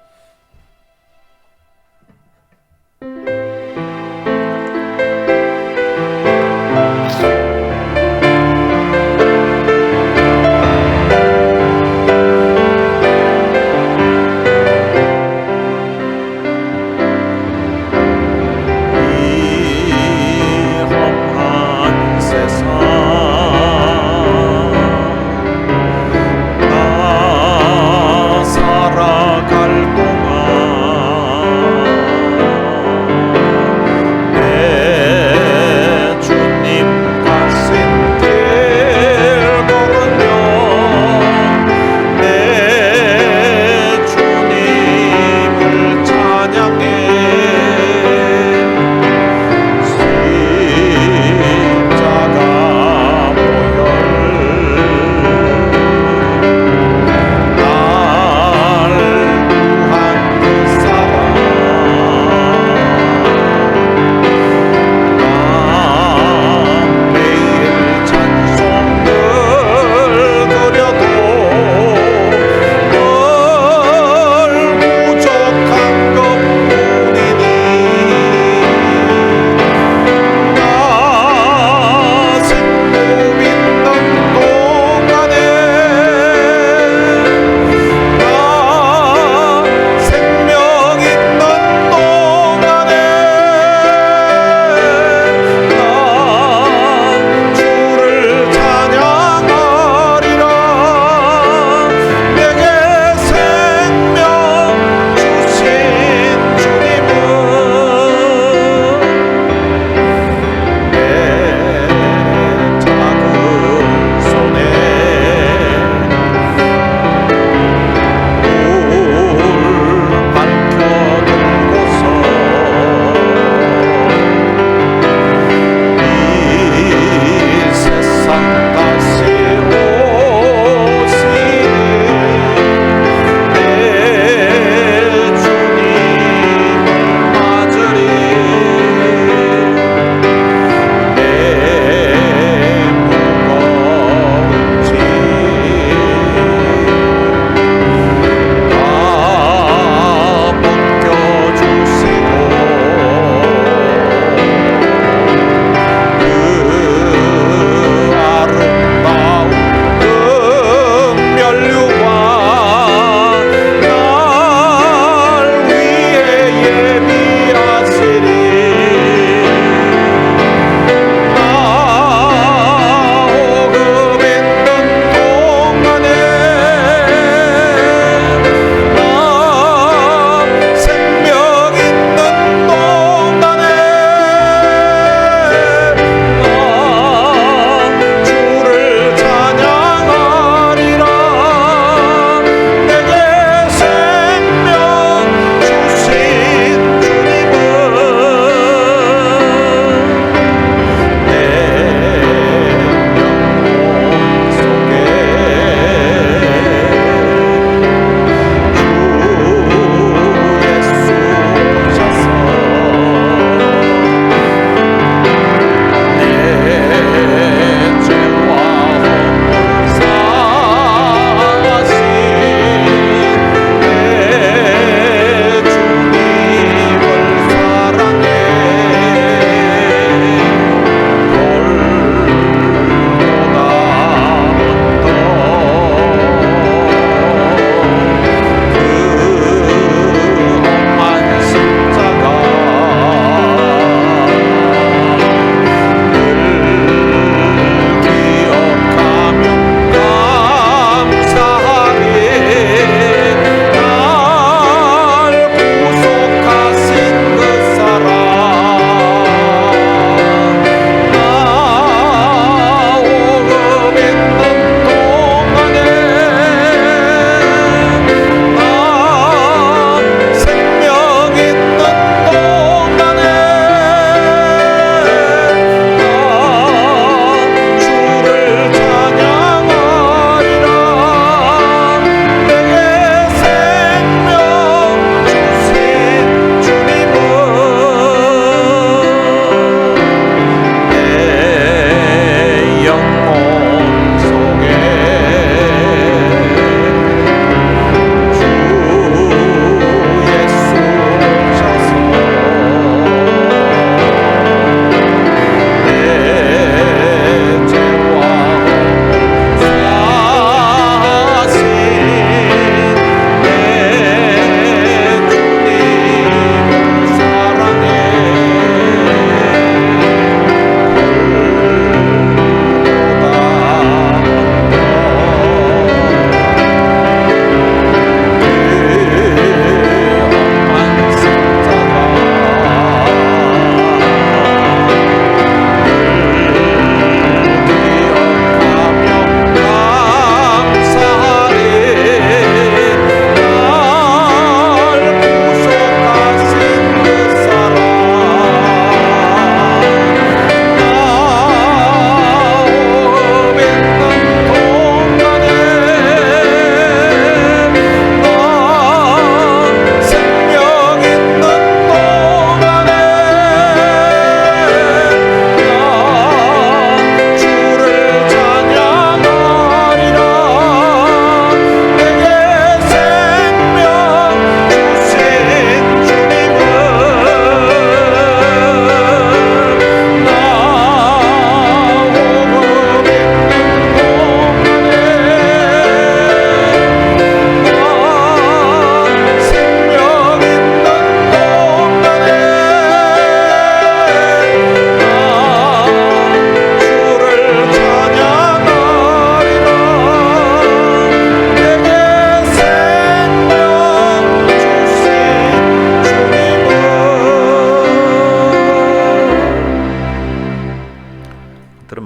살아갈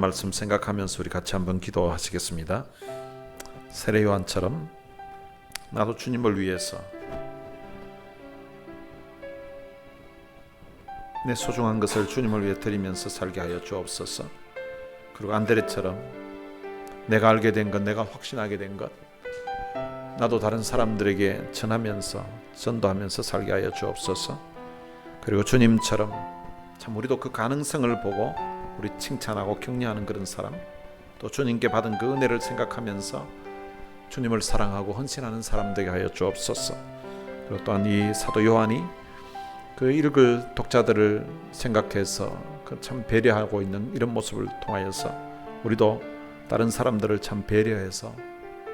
말씀 생각하면서 우리 같이 한번 기도하시겠습니다. 세례 요한처럼 나도 주님을 위해서 내 소중한 것을 주님을 위해 드리면서 살게 하여 주옵소서. 그리고 안드레처럼 내가 알게 된 것, 내가 확신하게 된 것, 나도 다른 사람들에게 전하면서 전도하면서 살게 하여 주옵소서. 그리고 주님처럼 참 우리도 그 가능성을 보고 우리 칭찬하고 격려하는 그런 사람, 또 주님께 받은 그 은혜를 생각하면서 주님을 사랑하고 헌신하는 사람 되게 하여 주옵소서. 그리고 또한 이 사도 요한이 그 읽을 독자들을 생각해서 그 참 배려하고 있는 이런 모습을 통하여서 우리도 다른 사람들을 참 배려해서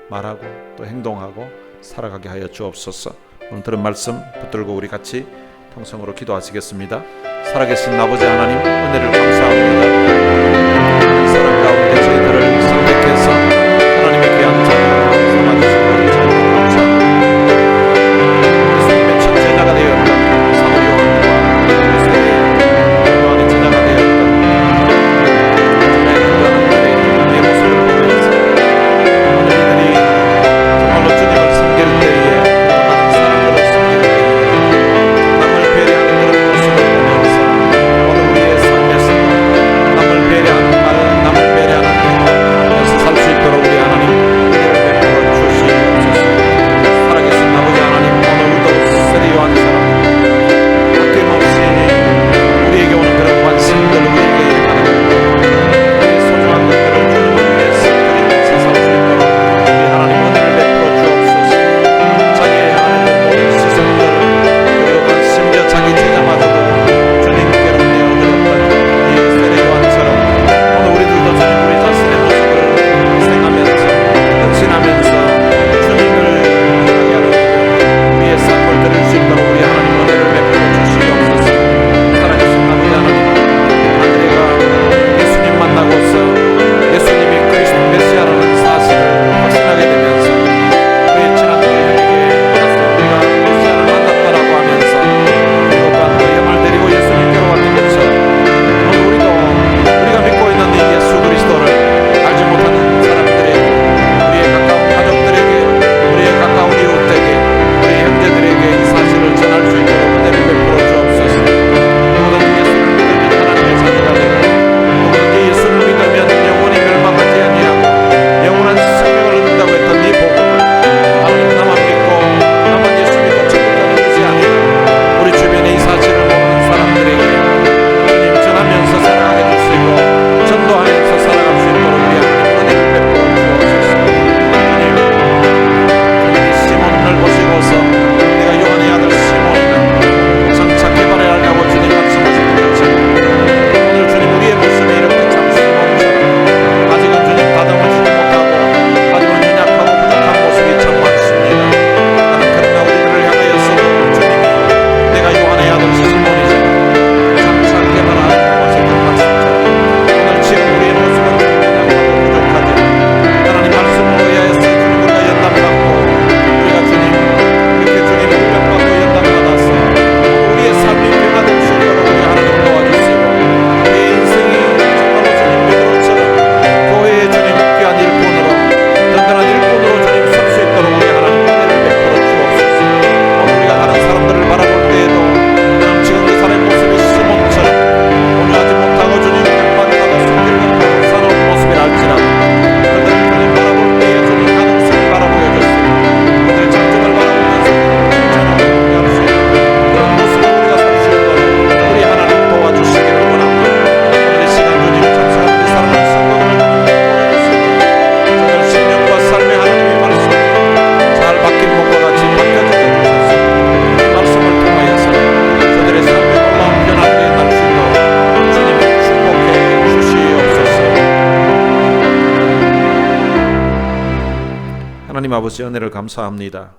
말하고 또 행동하고 살아가게 하여 주옵소서. 오늘 들은 말씀 붙들고 우리 같이 통성으로 기도하시겠습니다. 살아계신 아버지 하나님, 은혜를 감사합니다. 이 사람 가운데 저희들을 선택해서 하나님의 귀한 자녀로 삼아주신 것을 참으로 감사합니다. 예수님의 첫 제자가 되었던 사도 요한과 예수님의 요한의 제자가 되었던 내 모습을 보면서 오늘 이들이 정말로 주님을 섬길 때에 다른 사람들을 섬길 때에 남을 배려하는 그런 모습을 보면서 오늘 우리의 삶에서도 남을 배려하는 말, 남을 배려하는 행동에서 살 수 있도록 우리 하나님 은혜를 베풀어 주시옵소서. 살아계신 아버지 하나님, 오늘도 세례 요한처럼 아낌없이 우리에게 오는 그런 관심들, 우리에게 하는 우리의 소중한 것들을 주님을 위해서 드리면서 살 수 있도록 우리 하나님 은혜를 베풀어 주옵소서. 자기의 향하는 그 모든 시선들, 그리고 심지어 자기 제자마저도 주님께로 내어드렸던 이 세례 요한처럼 오늘 우리들도 주님 우리 자신의 모습을 생각하면서 헌신하면서 주님을 향하게 하는 우리의 삶을 드릴 수 있도록 우리 하나님 은혜를 베풀어 주시옵소서. 살아계신 아버지 하나님, 안드레가 예수님 만나고서 예수님이 그리스도 메시아라는 사실을 확신하게 되면서 그의 친한들에게 우리가 메시아를 만났다라고 하면서 그리고 또한 그 형을 데리고 예수님께로 왔던 것처럼 오늘 우리도 우리가 믿고 있는 이 예수 그리스도를 알지 못하는 사람들에게, 우리의 가까운 가족들에게, 우리의 가까운 이웃에게, 우리 형제들에게 이 사실을 전할 수 있도록 은혜를 베풀어 주옵소서. 누구든지 예수를 믿으면 하나님의 자녀가 되고 누구든지 예수를 믿으면 영원히 멸망하지 아니하고 영원한 생명을 얻는다고 했던 이 복음을 하나님 나만 믿고 나만 예수 믿고 천국 가는 것이 아니라 우리 주변에 이 사실을 모르는 사람들에게 주님 전하면서 살아가게 주시고 전도하면서 살아갈 수 있도록 우리 하나님 은혜를 베풀어 주옵소서. 주님 이 시몬을 보시고서 내가 요한의 아들 시몬이나 장차 개발해야라고 주님 말씀하신 것처럼 오늘 주님 우리의 모습이 이렇게 참 시몬처럼 아직은 주님 다듬어지지 못하고 아직은 연약하고 부족한 모습이 참 많습니다. 그러나 우리들을 향하여서도 주님이 내가 요한의 아들 시몬이지만 장차 개발하라고 하셨던 말씀처럼 오늘 지금 우리의 모습은 연약하고 부족하지만 하나님 말씀으로 의하여서 주님 우리가 연단받고 우리가 주님 이렇게 주님 훈련받고 연단받아서 우리의 삶이 변화될 수 있도록 우리 하나님 도와주시고 우리의 인생이 정말로 주님 베드로처럼 교회의 주님 귀한 일꾼으로 든든한 일꾼으로 주님 설 수 있도록 우리 하나님 은혜를 베풀어 주옵소서. 오늘 우리가 다른 사람들을 바라볼 때에도 하나님 지금 그 사람의 모습이 시몬처럼 오늘 하지 못하고 주님 약박하고 숨길고 사나운 모습을 알지라도 그들을 주님 바라볼 때에 주님 가능성을 바라보여 주시고 그들의 장점을 바라보면서 칭찬하고 공유할 수 있는 그런 모습을 우리가 살 수 있도록 우리 하나님 도와주시기를 원합니다. 오늘 이 시간 주님 참사하는 사랑하는 성도들을 보여주시고 저들 신령과 삶의 하나님의 말씀이 잘 박힌 몸과 같이 바뀌어지게 해주셔서 이 말씀을 통하여서 저들의 삶의 놀라운 변화를 일어날 수 있도록 주님이 축복해 주시옵소서. 하나님 아버지 은혜를 감사합니다.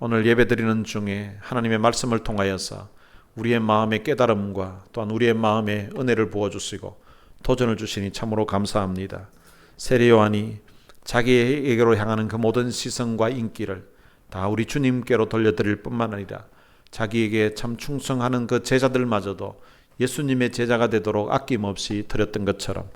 오늘 예배드리는 중에 하나님의 말씀을 통하여서 우리의 마음의 깨달음과 또한 우리의 마음의 은혜를 부어주시고 도전을 주시니 참으로 감사합니다. 세례 요한이 자기에게로 향하는 그 모든 시선과 인기를 다 우리 주님께로 돌려드릴 뿐만 아니라 자기에게 참 충성하는 그 제자들마저도 예수님의 제자가 되도록 아낌없이 드렸던 것처럼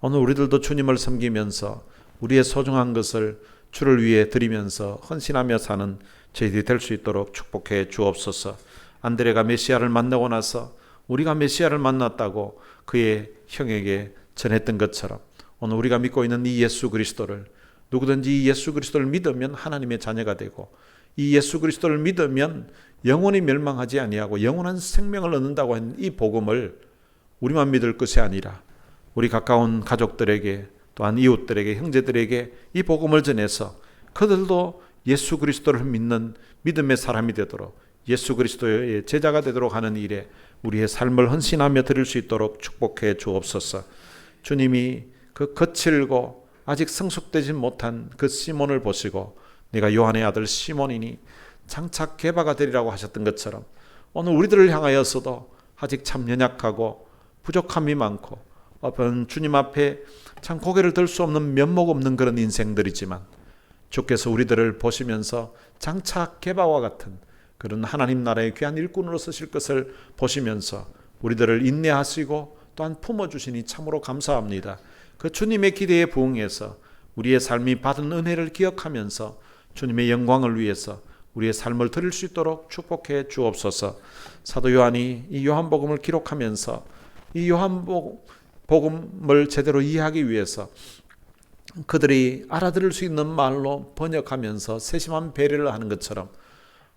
오늘 우리들도 주님을 섬기면서 우리의 소중한 것을 주를 위해 드리면서 헌신하며 사는 저희들이 될 수 있도록 축복해 주옵소서. 안드레가 메시아를 만나고 나서 우리가 메시아를 만났다고 그의 형에게 전했던 것처럼 오늘 우리가 믿고 있는 이 예수 그리스도를, 누구든지 이 예수 그리스도를 믿으면 하나님의 자녀가 되고 이 예수 그리스도를 믿으면 영원히 멸망하지 아니하고 영원한 생명을 얻는다고 하는 이 복음을 우리만 믿을 것이 아니라 우리 가까운 가족들에게, 또한 이웃들에게, 형제들에게 이 복음을 전해서 그들도 예수 그리스도를 믿는 믿음의 사람이 되도록, 예수 그리스도의 제자가 되도록 하는 일에 우리의 삶을 헌신하며 드릴 수 있도록 축복해 주옵소서. 주님이 그 거칠고 아직 성숙되지 못한 그 시몬을 보시고 내가 요한의 아들 시몬이니 장차 게바가 되리라고 하셨던 것처럼 오늘 우리들을 향하여서도 아직 참 연약하고 부족함이 많고 주님 앞에 참 고개를 들 수 없는 면목 없는 그런 인생들이지만 주께서 우리들을 보시면서 장차 게바와 같은 그런 하나님 나라의 귀한 일꾼으로 쓰실 것을 보시면서 우리들을 인내하시고 또한 품어주시니 참으로 감사합니다. 그 주님의 기대에 부응해서 우리의 삶이 받은 은혜를 기억하면서 주님의 영광을 위해서 우리의 삶을 드릴 수 있도록 축복해 주옵소서. 사도 요한이 이 요한복음을 기록하면서 이 요한복음을 제대로 이해하기 위해서 그들이 알아들을 수 있는 말로 번역하면서 세심한 배려를 하는 것처럼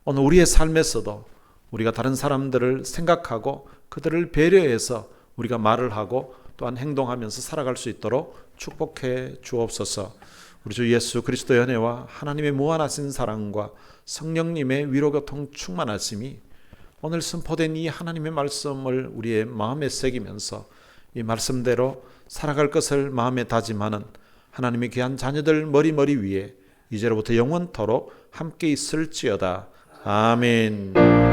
오늘 우리의 삶에서도 우리가 다른 사람들을 생각하고 그들을 배려해서 우리가 말을 하고 또한 행동하면서 살아갈 수 있도록 축복해 주옵소서. 우리 주 예수 그리스도의 은혜와 하나님의 무한하신 사랑과 성령님의 위로교통 충만하심이 오늘 선포된 이 하나님의 말씀을 우리의 마음에 새기면서 이 말씀대로 살아갈 것을 마음에 다짐하는 하나님의 귀한 자녀들 머리 위에 이제로부터 영원토록 함께 있을지어다. 아멘.